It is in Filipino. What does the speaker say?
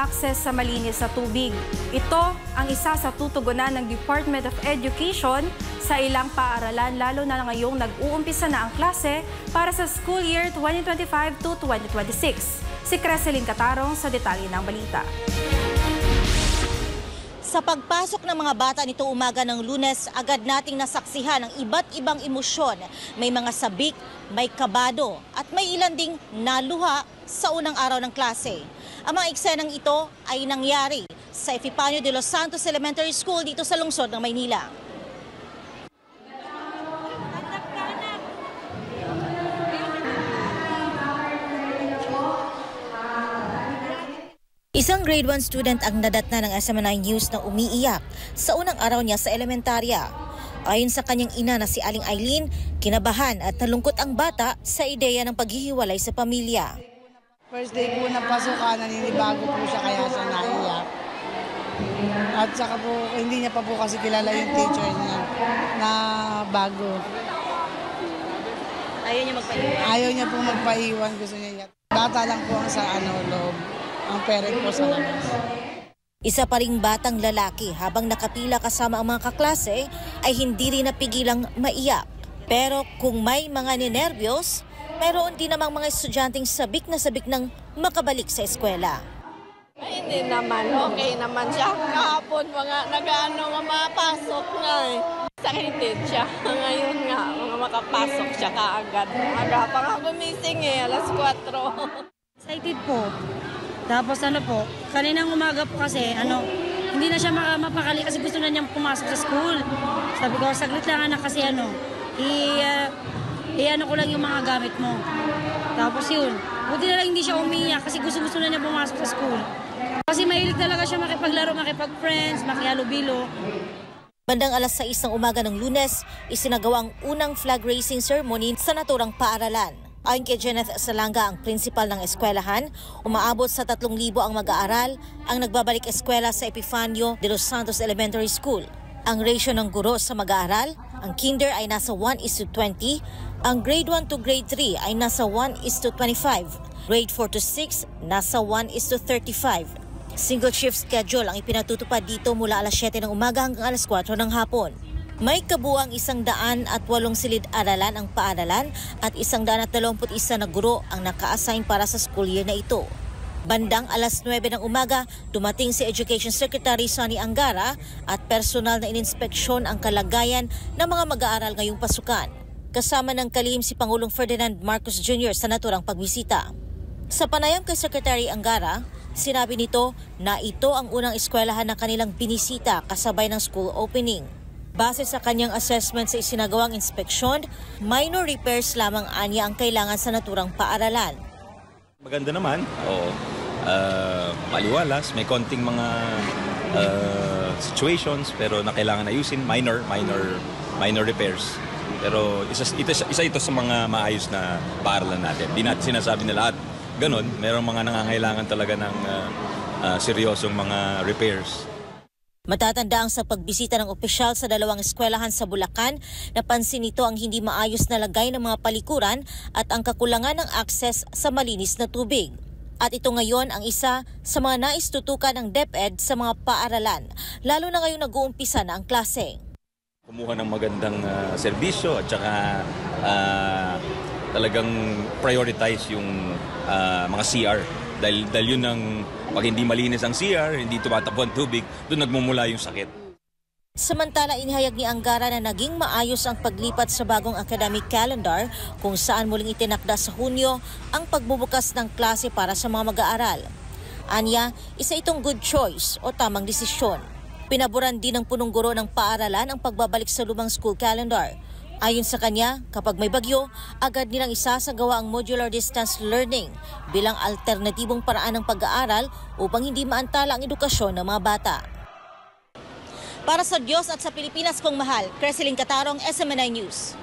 access sa malinis na tubig. Ito ang isa sa tutugunan ng Department of Education sa ilang paaralan, lalo na ngayong nag-uumpisa na ang klase para sa school year 2025 to 2026. Si Creseline Catarong sa detalye ng balita. Sa pagpasok ng mga bata nitong umaga ng Lunes, agad nating nasaksihan ang iba't ibang emosyon. May mga sabik, may kabado at may ilan ding naluha sa unang araw ng klase. Ang mga eksenang ito ay nangyari sa Epifanio de los Santos Elementary School dito sa lungsod ng Maynila. Isang grade 1 student ang nadatna ng SMNI News na umiiyak sa unang araw niya sa elementarya. Ayon sa kanyang ina na si Aling Eileen, kinabahan at nalungkot ang bata sa ideya ng paghihiwalay sa pamilya. First day po ng pasukan, naninibago po siya kaya siya naiyak. At saka po, hindi niya pa po kasi kilala yung teacher niya na bago. Ayaw niya magpaiwan? Ayaw niya po magpaiwan, gusto niya iyak. Bata lang po ang sa loob. Ang parent po sa labas. Isa pa ring batang lalaki habang nakapila kasama ang mga kaklase ay hindi rin napigilang maiyak. Pero kung may mga ninervyos, mayroon din namang mga estudyanteng sabik ng makabalik sa eskwela. Ay, hindi naman. Okay naman siya. Kahapon mapasok nga eh. Sakitid siya. Ngayon nga, makapasok siya kaagad. Aga pa nga gumising alas 4. Excited po. Tapos kaninang umaga po kasi, hindi na siya mapakali kasi gusto na niyang pumasok sa school. Sabi ko, saglit lang anak kasi ko lang yung mga gamit mo. Tapos yun, buti na lang hindi siya umiyak kasi gusto na niya pumasok sa school. Kasi mahilig talaga siya makipaglaro, makipag-friends, makihalubilo. Bandang alas 6 ng umaga ng Lunes, isinagawa ang unang flag raising ceremony sa naturang paaralan. Ayon kay Jeneth Salanga, ang principal ng eskwelahan, umaabot sa 3,000 ang mag-aaral ang nagbabalik eskwela sa Epifanio de los Santos Elementary School. Ang ratio ng guro sa mag-aaral, ang kinder ay nasa 1:20, ang grade 1 to grade 3 ay nasa 1:25, grade 4 to 6 nasa 1:35. Single shift schedule ang ipinatutupad dito mula alas 7 ng umaga hanggang alas 4 ng hapon. May kabuang 108 silid-aralan ang paaralan at 121 na guro ang naka-assign para sa school year na ito. Bandang alas 9 ng umaga, dumating si Education Secretary Sonny Angara at personal na ininspeksyon ang kalagayan ng mga mag-aaral ngayong pasukan. Kasama ng kalihim si Pangulong Ferdinand Marcos Jr. sa naturang pagbisita. Sa panayam kay Secretary Angara, sinabi nito na ito ang unang eskwelahan na kanilang binisita kasabay ng school opening. Base sa kanyang assessment sa isinagawang inspeksyon, minor repairs lamang anya ang kailangan sa naturang paaralan. Maganda naman, oo. Maliwalas, may konting mga situations pero na kailangan ayusin, minor repairs. Pero isa ito sa mga maayos na paaralan natin. Di natin sinasabi na lahat ganun, mayroong mga nangangailangan talaga ng seryosong mga repairs. Matatandaang sa pagbisita ng opisyal sa dalawang eskwelahan sa Bulacan, napansin nito ang hindi maayos na lagay ng mga palikuran at ang kakulangan ng akses sa malinis na tubig. At ito ngayon ang isa sa mga naistutukan ng DepEd sa mga paaralan, lalo na ngayong nag-uumpisa na ang klase. Kumuha ng magandang serbisyo at saka talagang prioritize yung mga CR. Dahil yun ang, pag hindi malinis ang CR, hindi tumatakbo ang tubig, doon nagmumula yung sakit. Samantala, inihayag ni Angara na naging maayos ang paglipat sa bagong academic calendar kung saan muling itinakda sa Hunyo ang pagbubukas ng klase para sa mga mag-aaral. Anya, isa itong good choice o tamang desisyon. Pinaboran din ng punong guro ng paaralan ang pagbabalik sa lumang school calendar. Ayon sa kanya, kapag may bagyo, agad nilang isasagawa ang modular distance learning bilang alternatibong paraan ng pag-aaral upang hindi maantala ang edukasyon ng mga bata. Para sa Diyos at sa Pilipinas kong mahal, Creseline Catarong, SMNI News.